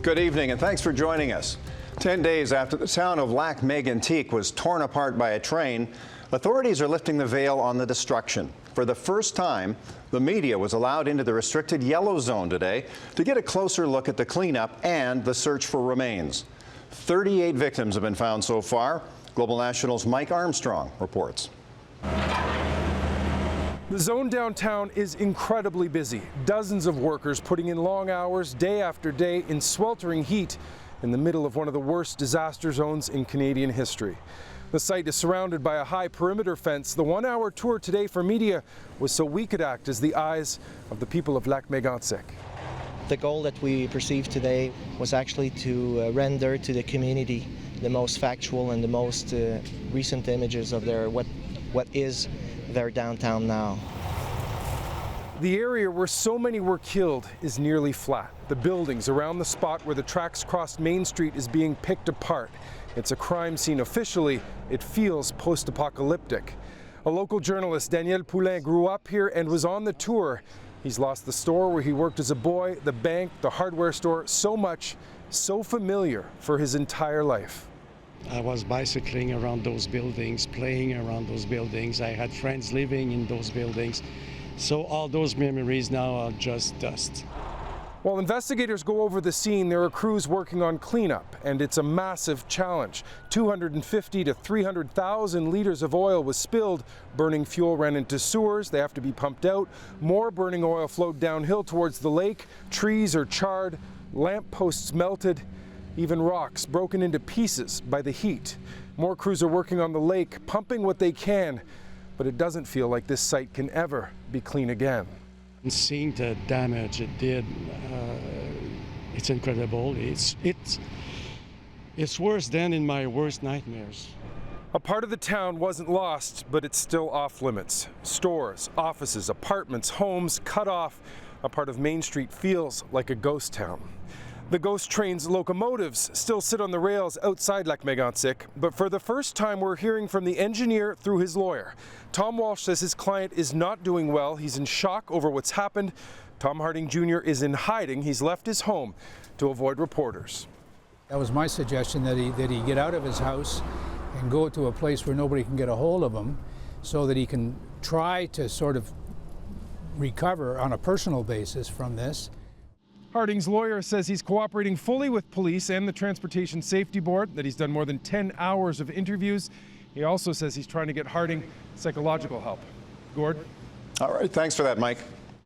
Good evening and thanks for joining us. 10 days after the town of Lac-Megantic was torn apart by a train, authorities are lifting the veil on the destruction. For the first time, the media was allowed into the restricted yellow zone today to get a closer look at the cleanup and the search for remains. 38 victims have been found so far. Global National's Mike Armstrong reports. The zone downtown is incredibly busy. Dozens of workers putting in long hours, day after day, in sweltering heat in the middle of one of the worst disaster zones in Canadian history. The site is surrounded by a high perimeter fence. The one-hour tour today for media was so we could act as the eyes of the people of Lac-Megantic. The goal that we perceived today was actually to render to the community the most factual and the most recent images of what is their downtown now. The area where so many were killed is nearly flat. The buildings around the spot where the tracks crossed Main Street is being picked apart. It's a crime scene officially. It feels post-apocalyptic. A local journalist, Daniel Poulain, grew up here and was on the tour. He's lost the store where he worked as a boy, the bank, the hardware store, so much, so familiar for his entire life. I was bicycling around those buildings, playing around those buildings. I had friends living in those buildings. So all those memories now are just dust. While investigators go over the scene, there are crews working on cleanup, and it's a massive challenge. 250 to 300,000 liters of oil was spilled. Burning fuel ran into sewers. They have to be pumped out. More burning oil flowed downhill towards the lake. Trees are charred, lamp posts melted, even rocks broken into pieces by the heat. More crews are working on the lake, pumping what they can, but it doesn't feel like this site can ever be clean again. And seeing the damage it did, it's incredible. It's worse than in my worst nightmares. A part of the town wasn't lost, but it's still off limits. Stores, offices, apartments, homes cut off. A part of Main Street feels like a ghost town. The ghost train's locomotives still sit on the rails outside Lac-Megantic, but for the first time we're hearing from the engineer through his lawyer. Tom Walsh says his client is not doing well. He's in shock over what's happened. Tom Harding Jr. is in hiding. He's left his home to avoid reporters. That was my suggestion, that he get out of his house and go to a place where nobody can get a hold of him so that he can try to sort of recover on a personal basis from this. Harding's lawyer says he's cooperating fully with police and the Transportation Safety Board, that he's done more than 10 hours of interviews. He also says he's trying to get Harding psychological help. Gord? All right, thanks for that, Mike.